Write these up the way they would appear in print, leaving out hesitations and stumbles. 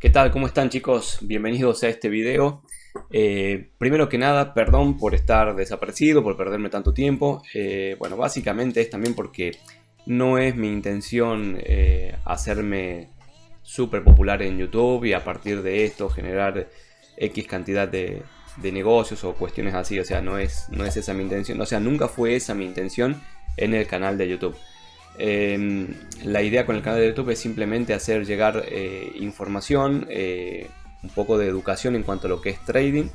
¿Qué tal? ¿Cómo están, chicos? Bienvenidos a este video. Primero que nada, perdón por estar desaparecido, por perderme tanto tiempo. Bueno, básicamente es también porque no es mi intención hacerme súper popular en YouTube y a partir de esto generar X cantidad de negocios o cuestiones así. O sea, no es esa mi intención. O sea, nunca fue esa mi intención en el canal de YouTube. La idea con el canal de YouTube es simplemente hacer llegar información, un poco de educación en cuanto a lo que es trading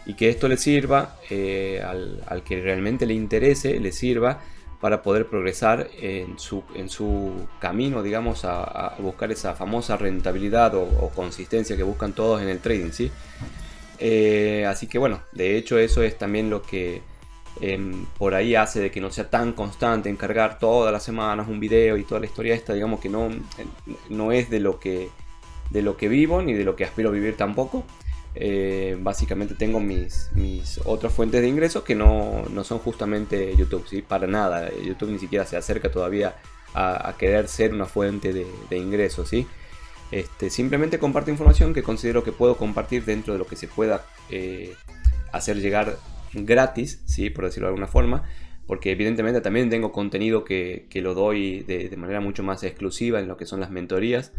y que esto le sirva al que realmente le interese, le sirva para poder progresar en su camino, digamos, a buscar esa famosa rentabilidad o consistencia que buscan todos en el trading, ¿sí? Así que bueno, de hecho eso es también lo que por ahí hace de que no sea tan constante en cargar todas las semanas un video y toda la historia esta, digamos que no es de lo que vivo ni de lo que aspiro a vivir tampoco. Básicamente tengo mis otras fuentes de ingresos que no son justamente YouTube, ¿sí? Para nada, YouTube ni siquiera se acerca todavía a querer ser una fuente de ingresos, ¿sí? Simplemente comparto información que considero que puedo compartir dentro de lo que se pueda hacer llegar gratis, ¿sí? Por decirlo de alguna forma, porque evidentemente también tengo contenido que lo doy de manera mucho más exclusiva en lo que son las mentorías,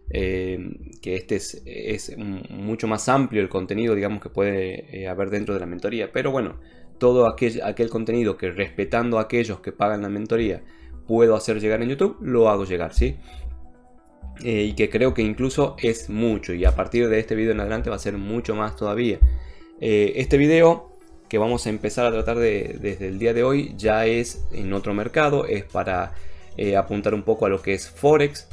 que es mucho más amplio el contenido, digamos, que puede haber dentro de la mentoría, pero bueno, todo aquel contenido que respetando a aquellos que pagan la mentoría puedo hacer llegar en YouTube, lo hago llegar, ¿sí? Y que creo que incluso es mucho, y a partir de este video en adelante va a ser mucho más todavía. Este video que vamos a empezar a tratar desde el día de hoy ya es en otro mercado, es para apuntar un poco a lo que es Forex,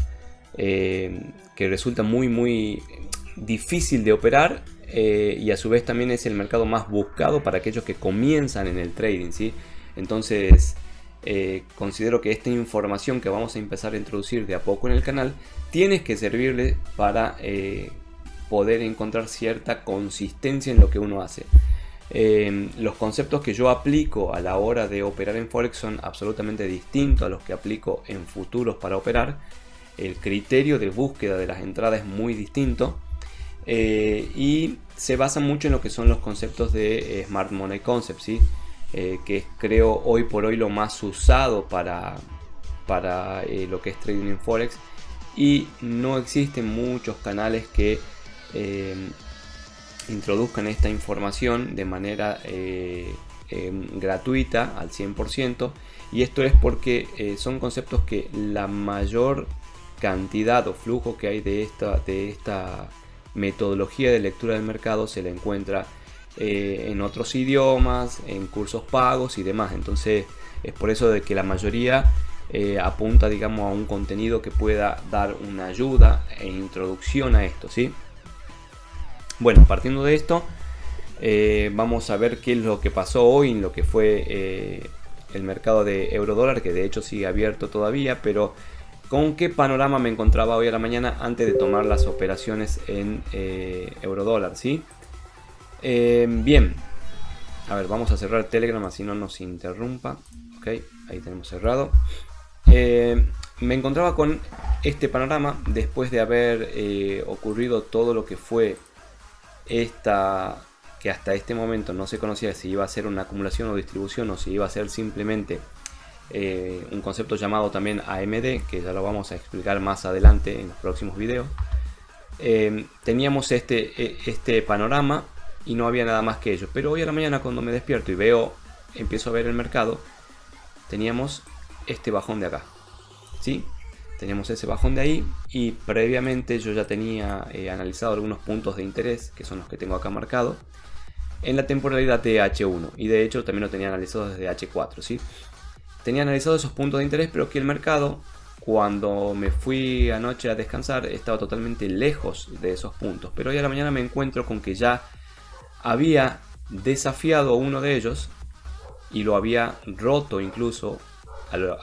que resulta muy difícil de operar, y a su vez también es el mercado más buscado para aquellos que comienzan en el trading, ¿sí? Entonces considero que esta información que vamos a empezar a introducir de a poco en el canal tiene que servirle para poder encontrar cierta consistencia en lo que uno hace. Los conceptos que yo aplico a la hora de operar en Forex son absolutamente distintos a los que aplico en futuros para operar. El criterio de búsqueda de las entradas es muy distinto, y se basa mucho en lo que son los conceptos de Smart Money Concept, ¿sí? Que es, creo, hoy por hoy lo más usado para lo que es trading en Forex, y no existen muchos canales que introduzcan esta información de manera gratuita al 100%, y esto es porque son conceptos que la mayor cantidad o flujo que hay de esta metodología de lectura del mercado se la encuentra en otros idiomas, en cursos pagos y demás. Entonces es por eso de que la mayoría apunta, digamos, a un contenido que pueda dar una ayuda e introducción a esto, ¿sí? Bueno, partiendo de esto, vamos a ver qué es lo que pasó hoy en lo que fue el mercado de euro-dólar, que de hecho sigue abierto todavía, pero con qué panorama me encontraba hoy a la mañana antes de tomar las operaciones en euro-dólar, ¿sí? Bien, a ver, vamos a cerrar Telegram así no nos interrumpa. Ok, ahí tenemos cerrado. Me encontraba con este panorama después de haber ocurrido todo lo que fue que hasta este momento no se conocía si iba a ser una acumulación o distribución o si iba a ser simplemente un concepto llamado también AMD, que ya lo vamos a explicar más adelante en los próximos videos. Teníamos este panorama y no había nada más que ello, pero hoy a la mañana cuando me despierto y empiezo a ver el mercado, teníamos este bajón de acá, ¿sí? Teníamos ese bajón de ahí, y previamente yo ya tenía analizado algunos puntos de interés, que son los que tengo acá marcados, en la temporalidad de H1, y de hecho también lo tenía analizado desde H4, ¿sí? Tenía analizado esos puntos de interés, pero que el mercado, cuando me fui anoche a descansar, estaba totalmente lejos de esos puntos. Pero hoy a la mañana me encuentro con que ya había desafiado uno de ellos y lo había roto incluso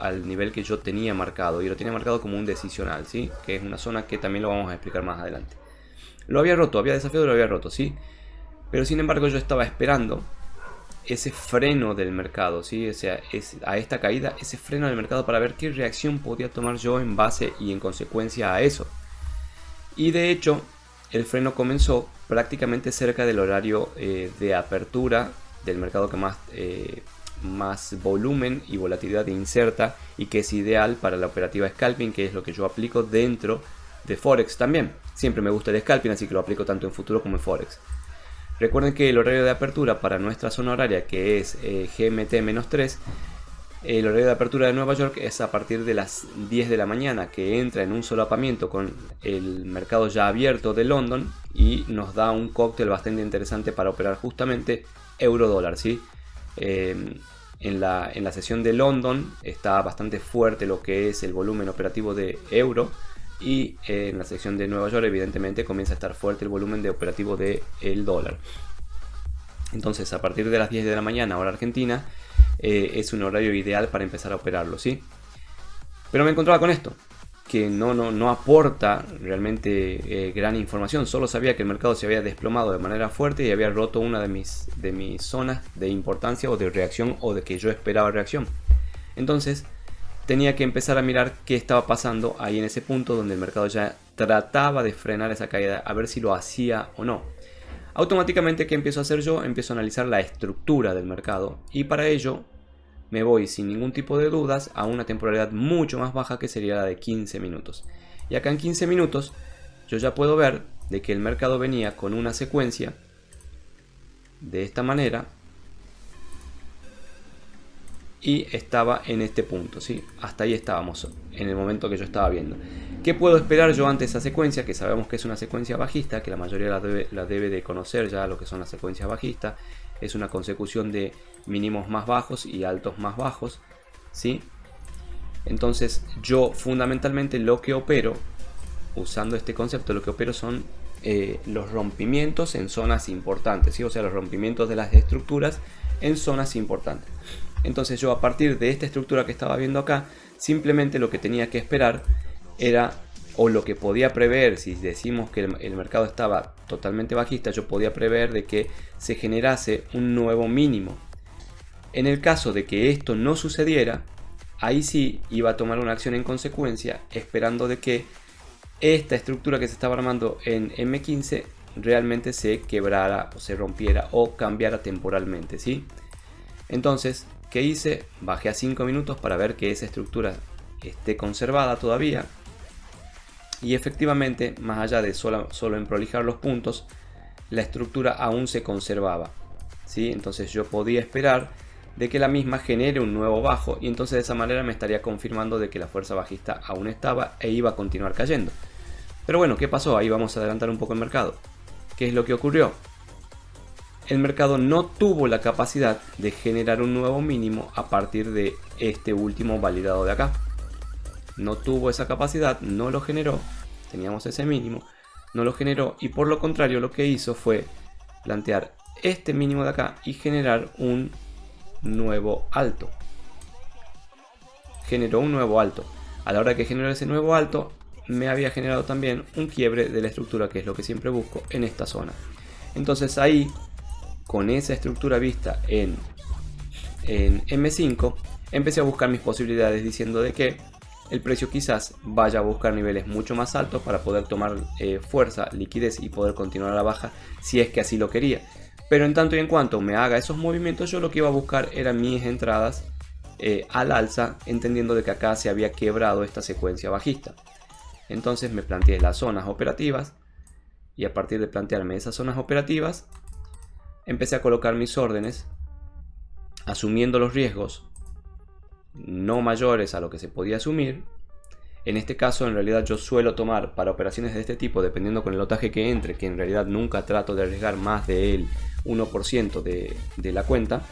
al nivel que yo tenía marcado, y lo tenía marcado como un decisional, ¿sí? Que es una zona que también lo vamos a explicar más adelante. Lo había roto, había desafiado y lo había roto, ¿sí? Pero sin embargo yo estaba esperando ese freno del mercado, ¿sí? O sea, a esta caída, ese freno del mercado para ver qué reacción podía tomar yo en base y en consecuencia a eso. Y de hecho el freno comenzó prácticamente cerca del horario de apertura del mercado que más volumen y volatilidad inserta y que es ideal para la operativa scalping, que es lo que yo aplico dentro de Forex también. Siempre me gusta el scalping, así que lo aplico tanto en futuro como en Forex. Recuerden que el horario de apertura para nuestra zona horaria, que es GMT-3, el horario de apertura de Nueva York es a partir de las 10 de la mañana, que entra en un solapamiento con el mercado ya abierto de London y nos da un cóctel bastante interesante para operar justamente euro-dólar, ¿sí? En la sesión de London está bastante fuerte lo que es el volumen operativo de euro, y en la sección de Nueva York evidentemente comienza a estar fuerte el volumen de operativo del dólar. Entonces a partir de las 10 de la mañana hora argentina es un horario ideal para empezar a operarlo, ¿sí? Pero me encontraba con esto, que no aporta realmente gran información. Solo sabía que el mercado se había desplomado de manera fuerte y había roto una de mis zonas de importancia o de reacción, o de que yo esperaba reacción. Entonces tenía que empezar a mirar qué estaba pasando ahí en ese punto donde el mercado ya trataba de frenar esa caída, a ver si lo hacía o no. Automáticamente, ¿qué empiezo a hacer yo? Empiezo a analizar la estructura del mercado, y para ello me voy sin ningún tipo de dudas a una temporalidad mucho más baja, que sería la de 15 minutos. Y acá en 15 minutos yo ya puedo ver de que el mercado venía con una secuencia de esta manera y estaba en este punto, ¿sí? Hasta ahí estábamos en el momento que yo estaba viendo. ¿Qué puedo esperar yo ante esa secuencia? Que sabemos que es una secuencia bajista, que la mayoría la debe de conocer ya lo que son las secuencias bajistas. Es una consecución de mínimos más bajos y altos más bajos, ¿sí? Entonces yo fundamentalmente lo que opero, usando este concepto, lo que opero son los rompimientos en zonas importantes, ¿sí? O sea, los rompimientos de las estructuras en zonas importantes. Entonces yo, a partir de esta estructura que estaba viendo acá, simplemente lo que tenía que esperar era, o lo que podía prever, si decimos que el mercado estaba totalmente bajista, yo podía prever de que se generase un nuevo mínimo. En el caso de que esto no sucediera, ahí sí iba a tomar una acción en consecuencia, esperando de que esta estructura que se estaba armando en M15 realmente se quebrara o se rompiera o cambiara temporalmente, ¿sí? Entonces, ¿qué hice? Bajé a 5 minutos para ver que esa estructura esté conservada todavía. Y efectivamente, más allá de solo emprolijar los puntos, la estructura aún se conservaba, ¿sí? Entonces yo podía esperar de que la misma genere un nuevo bajo, y entonces de esa manera me estaría confirmando de que la fuerza bajista aún estaba e iba a continuar cayendo. Pero bueno, ¿qué pasó? Ahí vamos a adelantar un poco el mercado. ¿Qué es lo que ocurrió? El mercado no tuvo la capacidad de generar un nuevo mínimo a partir de este último validado de acá. No tuvo esa capacidad, no lo generó. Teníamos ese mínimo, no lo generó, y por lo contrario lo que hizo fue plantear este mínimo de acá y generar un nuevo alto. Generó un nuevo alto. A la hora que generó ese nuevo alto, me había generado también un quiebre de la estructura, que es lo que siempre busco en esta zona. Entonces ahí, con esa estructura vista en M5, empecé a buscar mis posibilidades, diciendo de que el precio quizás vaya a buscar niveles mucho más altos para poder tomar fuerza, liquidez y poder continuar a la baja, si es que así lo quería. Pero en tanto y en cuanto me haga esos movimientos, yo lo que iba a buscar eran mis entradas al alza, entendiendo de que acá se había quebrado esta secuencia bajista. Entonces me planteé las zonas operativas, y a partir de plantearme esas zonas operativas, empecé a colocar mis órdenes, asumiendo los riesgos no mayores a lo que se podía asumir. En este caso, en realidad, yo suelo tomar para operaciones de este tipo, dependiendo con el lotaje que entre, que en realidad nunca trato de arriesgar más del 1% de la cuenta,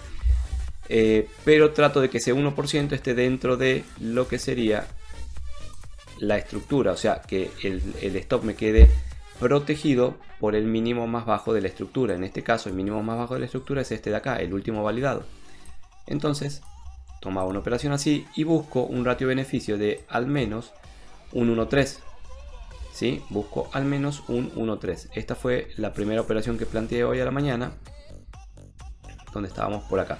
pero trato de que ese 1% esté dentro de lo que sería la estructura, o sea, que el stop me quede protegido por el mínimo más bajo de la estructura. En este caso, el mínimo más bajo de la estructura es este de acá, el último validado. Entonces tomaba una operación así y busco un ratio beneficio de al menos un 1.3, ¿sí? Busco al menos un 1.3. Esta fue la primera operación que planteé hoy a la mañana, donde estábamos por acá.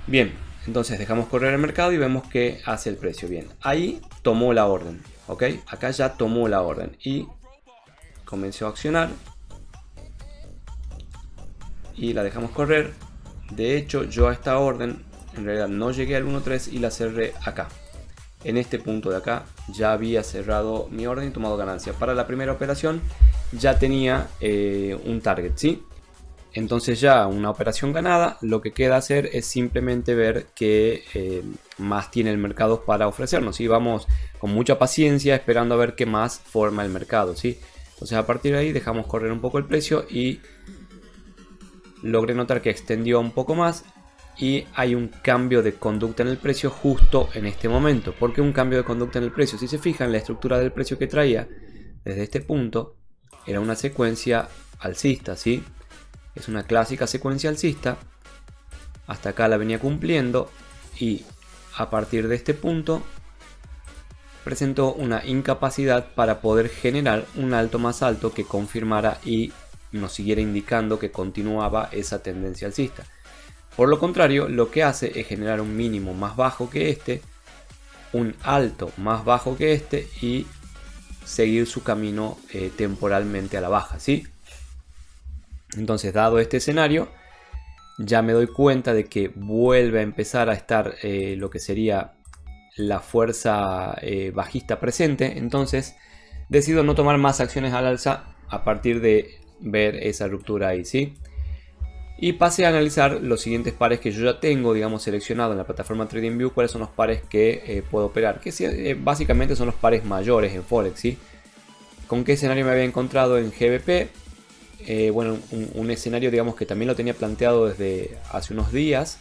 Bien, entonces dejamos correr el mercado y vemos que hace el precio. Bien, ahí tomó la orden, ¿ok? Acá ya tomó la orden y comenzó a accionar y la dejamos correr. De hecho, yo a esta orden en realidad no llegué al 1.3 y la cerré acá. En este punto de acá ya había cerrado mi orden y tomado ganancia. Para la primera operación ya tenía un target, ¿sí? Entonces ya una operación ganada, lo que queda hacer es simplemente ver qué más tiene el mercado para ofrecernos, ¿sí? Vamos con mucha paciencia esperando a ver qué más forma el mercado, ¿sí? Entonces a partir de ahí dejamos correr un poco el precio y logré notar que extendió un poco más y hay un cambio de conducta en el precio justo en este momento. ¿Por qué un cambio de conducta en el precio? Si se fijan, la estructura del precio que traía desde este punto era una secuencia alcista, ¿sí? Es una clásica secuencia alcista. Hasta acá la venía cumpliendo y a partir de este punto presentó una incapacidad para poder generar un alto más alto que confirmara y nos siguiera indicando que continuaba esa tendencia alcista. Por lo contrario, lo que hace es generar un mínimo más bajo que este, un alto más bajo que este y seguir su camino temporalmente a la baja, ¿sí? Entonces, dado este escenario, ya me doy cuenta de que vuelve a empezar a estar lo que sería la fuerza bajista presente. Entonces, decido no tomar más acciones al alza a partir de ver esa ruptura ahí, ¿sí? Y pasé a analizar los siguientes pares que yo ya tengo, digamos, seleccionado en la plataforma TradingView, cuáles son los pares que puedo operar, que básicamente son los pares mayores en Forex, ¿sí? ¿Con qué escenario me había encontrado en GBP? Bueno, un escenario, digamos, que también lo tenía planteado desde hace unos días,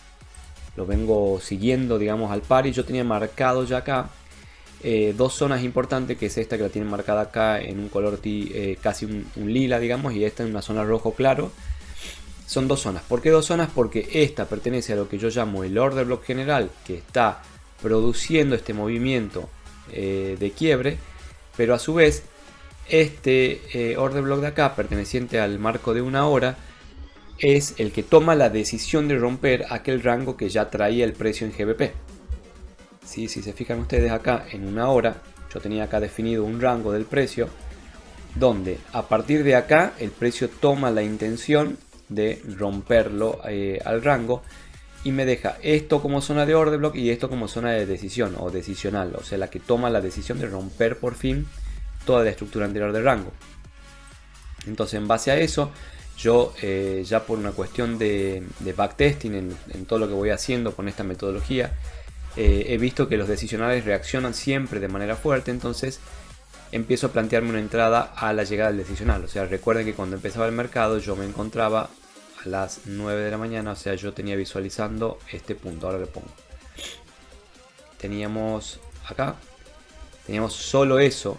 lo vengo siguiendo, digamos, al par, y yo tenía marcado ya acá dos zonas importantes, que es esta que la tienen marcada acá en un color casi un lila, digamos, y esta en una zona rojo claro. Son dos zonas. ¿Por qué dos zonas? Porque esta pertenece a lo que yo llamo el order block general, que está produciendo este movimiento de quiebre, pero a su vez este order block de acá, perteneciente al marco de una hora, es el que toma la decisión de romper aquel rango que ya traía el precio en GBP. ¿Sí? Si se fijan ustedes acá en una hora, yo tenía acá definido un rango del precio, donde a partir de acá el precio toma la intención de romperlo al rango y me deja esto como zona de order block y esto como zona de decisión o decisional, o sea, la que toma la decisión de romper por fin toda la estructura anterior del rango. Entonces, en base a eso, yo ya por una cuestión de backtesting en todo lo que voy haciendo con esta metodología, he visto que los decisionales reaccionan siempre de manera fuerte. Entonces empiezo a plantearme una entrada a la llegada del decisional. O sea, recuerden que cuando empezaba el mercado yo me encontraba a las 9 de la mañana, o sea, yo tenía visualizando este punto. Ahora le pongo. Teníamos acá, teníamos solo eso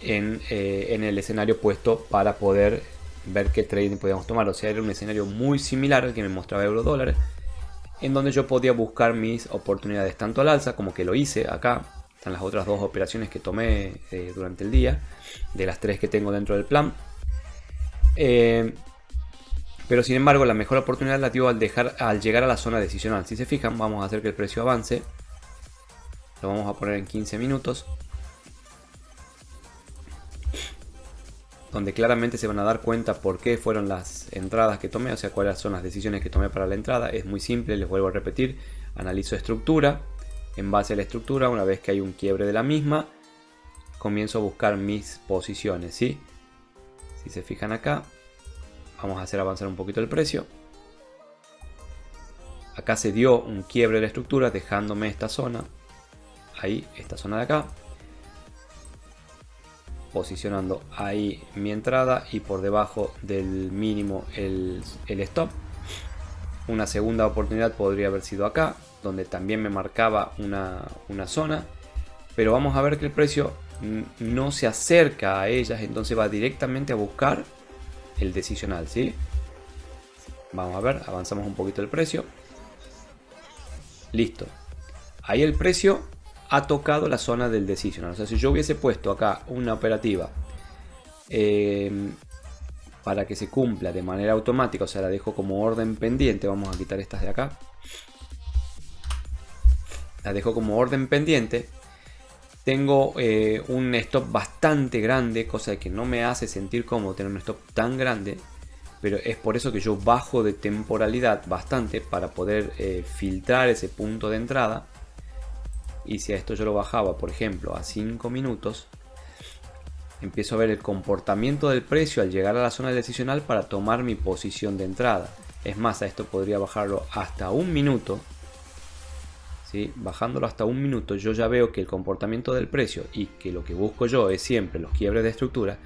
en el escenario puesto para poder ver qué trading podíamos tomar. O sea, era un escenario muy similar al que me mostraba euro-dólar, en donde yo podía buscar mis oportunidades tanto al alza, como que lo hice acá. Están las otras dos operaciones que tomé durante el día, de las tres que tengo dentro del plan. Pero sin embargo, la mejor oportunidad la dio al llegar a la zona decisional. Si se fijan, vamos a hacer que el precio avance. Lo vamos a poner en 15 minutos. Donde claramente se van a dar cuenta por qué fueron las entradas que tomé, o sea, cuáles son las decisiones que tomé para la entrada. Es muy simple, les vuelvo a repetir. Analizo estructura. En base a la estructura, una vez que hay un quiebre de la misma, comienzo a buscar mis posiciones, ¿sí? Si se fijan acá, vamos a hacer avanzar un poquito el precio. Acá se dio un quiebre de la estructura, dejándome esta zona. Ahí, esta zona de acá. Posicionando ahí mi entrada y por debajo del mínimo el stop. Una segunda oportunidad podría haber sido acá, donde también me marcaba una zona, pero vamos a ver que el precio no se acerca a ellas, entonces va directamente a buscar el decisional, ¿sí? Vamos a ver, avanzamos un poquito el precio. Listo. Ahí el precio ha tocado la zona del decisional. O sea, si yo hubiese puesto acá una operativa para que se cumpla de manera automática, o sea, la dejo como orden pendiente. Vamos a quitar estas de acá. La dejo como orden pendiente. Tengo un stop bastante grande, cosa de que no me hace sentir cómodo tener un stop tan grande, pero es por eso que yo bajo de temporalidad bastante para poder filtrar ese punto de entrada. Y si a esto yo lo bajaba, por ejemplo, a 5 minutos, empiezo a ver el comportamiento del precio al llegar a la zona decisional para tomar mi posición de entrada. Es más, a esto podría bajarlo hasta 1 minuto. ¿Sí? Bajándolo hasta 1 minuto, yo ya veo que el comportamiento del precio y que lo que busco yo es siempre los quiebres de estructura.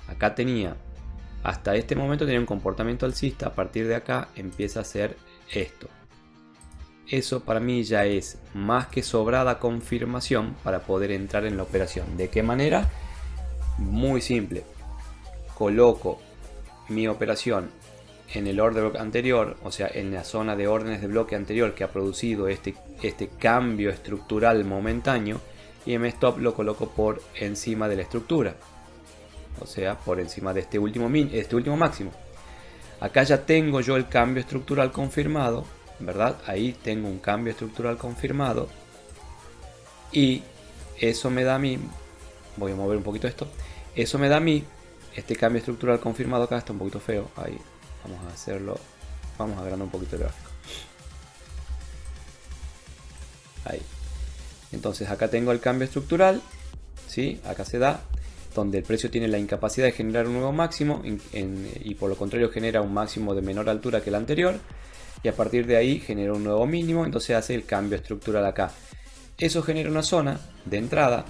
Acá tenía, hasta este momento tenía un comportamiento alcista. A partir de acá empieza a hacer esto. Eso para mí ya es más que sobrada confirmación para poder entrar en la operación. ¿De qué manera? Muy simple. Coloco mi operación en el order block anterior, o sea, en la zona de órdenes de bloque anterior que ha producido este cambio estructural momentáneo, y mi stop lo coloco por encima de la estructura, o sea, por encima de este último máximo. Acá ya tengo yo el cambio estructural confirmado, ¿verdad? Ahí tengo un cambio estructural confirmado, y eso me da a mí, voy a mover un poquito esto, eso me da a mí este cambio estructural confirmado. Acá está un poquito feo, ahí. Vamos a hacerlo, vamos a agrandar un poquito el gráfico. Ahí. Entonces acá tengo el cambio estructural, ¿sí? Acá se da, donde el precio tiene la incapacidad de generar un nuevo máximo y por lo contrario genera un máximo de menor altura que el anterior. Y a partir de ahí genera un nuevo mínimo, entonces hace el cambio estructural acá. Eso genera una zona de entrada,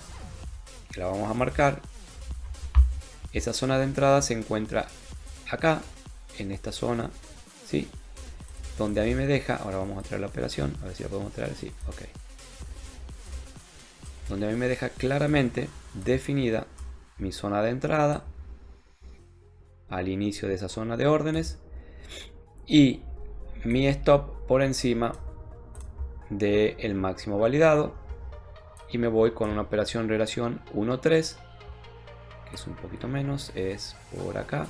que la vamos a marcar. Esa zona de entrada se encuentra acá, en esta zona, ¿sí? Donde a mí me deja, ahora vamos a traer la operación, a ver si la podemos traer, sí, ok. Donde a mí me deja claramente definida mi zona de entrada al inicio de esa zona de órdenes y mi stop por encima del máximo validado, y me voy con una operación relación 1-3, que es un poquito menos, es por acá.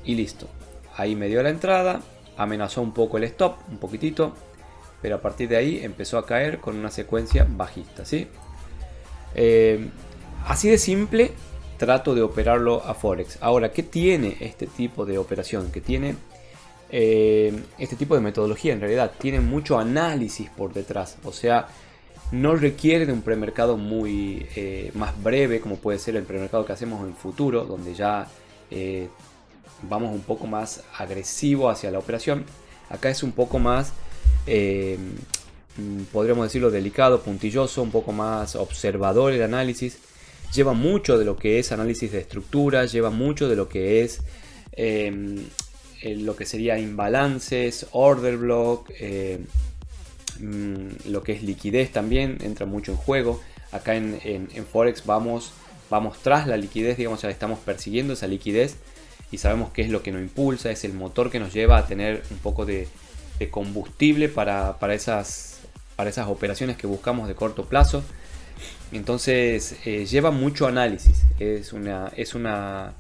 Y listo, ahí me dio la entrada, amenazó un poco el stop, un poquitito, pero a partir de ahí empezó a caer con una secuencia bajista, ¿sí? Así de simple trato de operarlo a Forex. Ahora, ¿qué tiene este tipo de operación? Que tiene este tipo de metodología, en realidad tiene mucho análisis por detrás, o sea, no requiere de un premercado muy más breve, como puede ser el premercado que hacemos en futuro, donde ya vamos un poco más agresivo hacia la operación. Acá es un poco más, podríamos decirlo, delicado, puntilloso, un poco más observador el análisis. Lleva mucho de lo que es análisis de estructuras, lleva mucho de lo que es lo que sería imbalances, order block, lo que es liquidez también entra mucho en juego. Acá en Forex vamos tras la liquidez, digamos, ya estamos persiguiendo esa liquidez. Y sabemos qué es lo que nos impulsa, es el motor que nos lleva a tener un poco de combustible para esas operaciones que buscamos de corto plazo. Entonces lleva mucho análisis, es una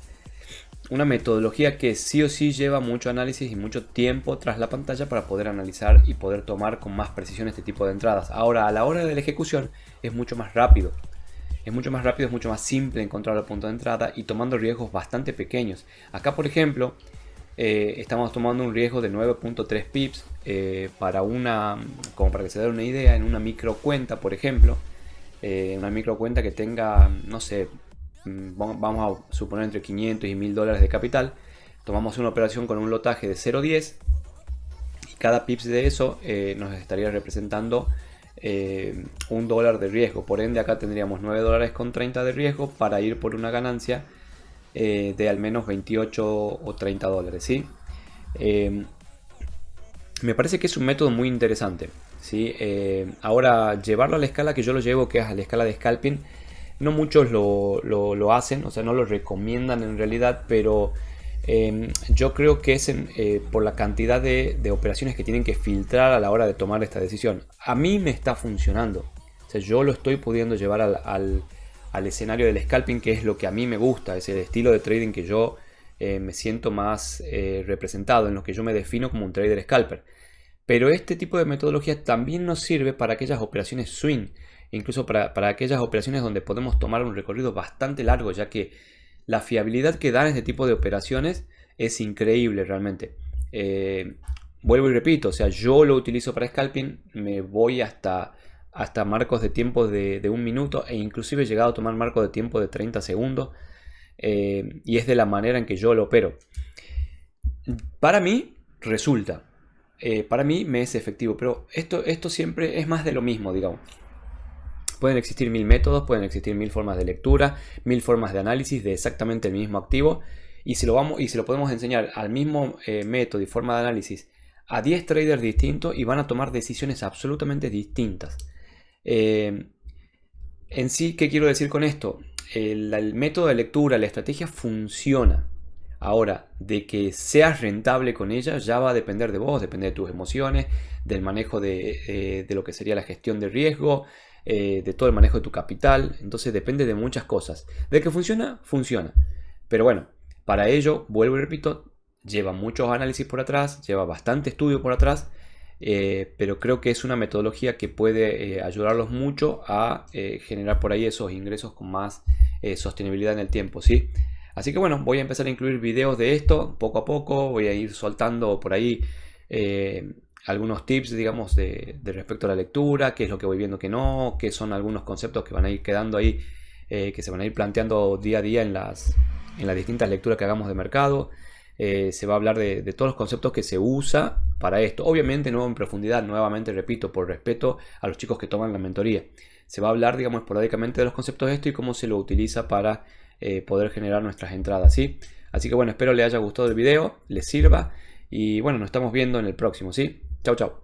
metodología que sí o sí lleva mucho análisis y mucho tiempo tras la pantalla para poder analizar y poder tomar con más precisión este tipo de entradas. Ahora, a la hora de la ejecución es mucho más rápido. Es mucho más simple encontrar el punto de entrada y tomando riesgos bastante pequeños. Acá, por ejemplo, estamos tomando un riesgo de 9.3 pips como para que se den una idea, en una micro cuenta, por ejemplo. Una micro cuenta que tenga, no sé, vamos a suponer entre 500 y 1000 dólares de capital. Tomamos una operación con un lotaje de 0.10 y cada pips de eso nos estaría representando $1 de riesgo. Por ende acá tendríamos $9.30 de riesgo para ir por una ganancia de al menos 28 o 30 dólares, ¿sí? Me parece que es un método muy interesante, ¿sí? Ahora, llevarlo a la escala que yo lo llevo, que es a la escala de scalping, no muchos lo hacen, o sea, no lo recomiendan en realidad, pero yo creo que es por la cantidad de operaciones que tienen que filtrar a la hora de tomar esta decisión. A mí me está funcionando, o sea, yo lo estoy pudiendo llevar al escenario del scalping, que es lo que a mí me gusta, es el estilo de trading que yo me siento más representado, en lo que yo me defino como un trader scalper. Pero este tipo de metodología también nos sirve para aquellas operaciones swing, incluso para aquellas operaciones donde podemos tomar un recorrido bastante largo, ya que la fiabilidad que dan este tipo de operaciones es increíble realmente. Vuelvo y repito, o sea, yo lo utilizo para scalping, me voy hasta marcos de tiempo de 1 minuto e inclusive he llegado a tomar marcos de tiempo de 30 segundos y es de la manera en que yo lo opero. Para mí resulta, para mí me es efectivo, pero esto siempre es más de lo mismo, digamos. Pueden existir 1000 métodos, pueden existir 1000 formas de lectura, 1000 formas de análisis de exactamente el mismo activo. Y se lo podemos enseñar al mismo método y forma de análisis a 10 traders distintos y van a tomar decisiones absolutamente distintas. En sí, ¿qué quiero decir con esto? El método de lectura, la estrategia funciona. Ahora, de que seas rentable con ella ya va a depender de vos, depende de tus emociones, del manejo de lo que sería la gestión de riesgo, de todo el manejo de tu capital. Entonces depende de muchas cosas. De que funciona, funciona. Pero bueno, para ello, vuelvo y repito, lleva muchos análisis por atrás, lleva bastante estudio por atrás, pero creo que es una metodología que puede ayudarlos mucho a generar por ahí esos ingresos con más sostenibilidad en el tiempo, ¿sí? Así que bueno, voy a empezar a incluir videos de esto poco a poco, voy a ir soltando por ahí algunos tips, digamos, de respecto a la lectura, qué es lo que voy viendo que no, qué son algunos conceptos que van a ir quedando ahí, que se van a ir planteando día a día en las distintas lecturas que hagamos de mercado. Se va a hablar de todos los conceptos que se usa para esto. Obviamente no en profundidad, nuevamente repito, por respeto a los chicos que toman la mentoría. Se va a hablar, digamos, esporádicamente de los conceptos de esto y cómo se lo utiliza para poder generar nuestras entradas, ¿sí? Así que bueno, espero le haya gustado el video, les sirva y bueno, nos estamos viendo en el próximo, ¿sí? Chau, chau.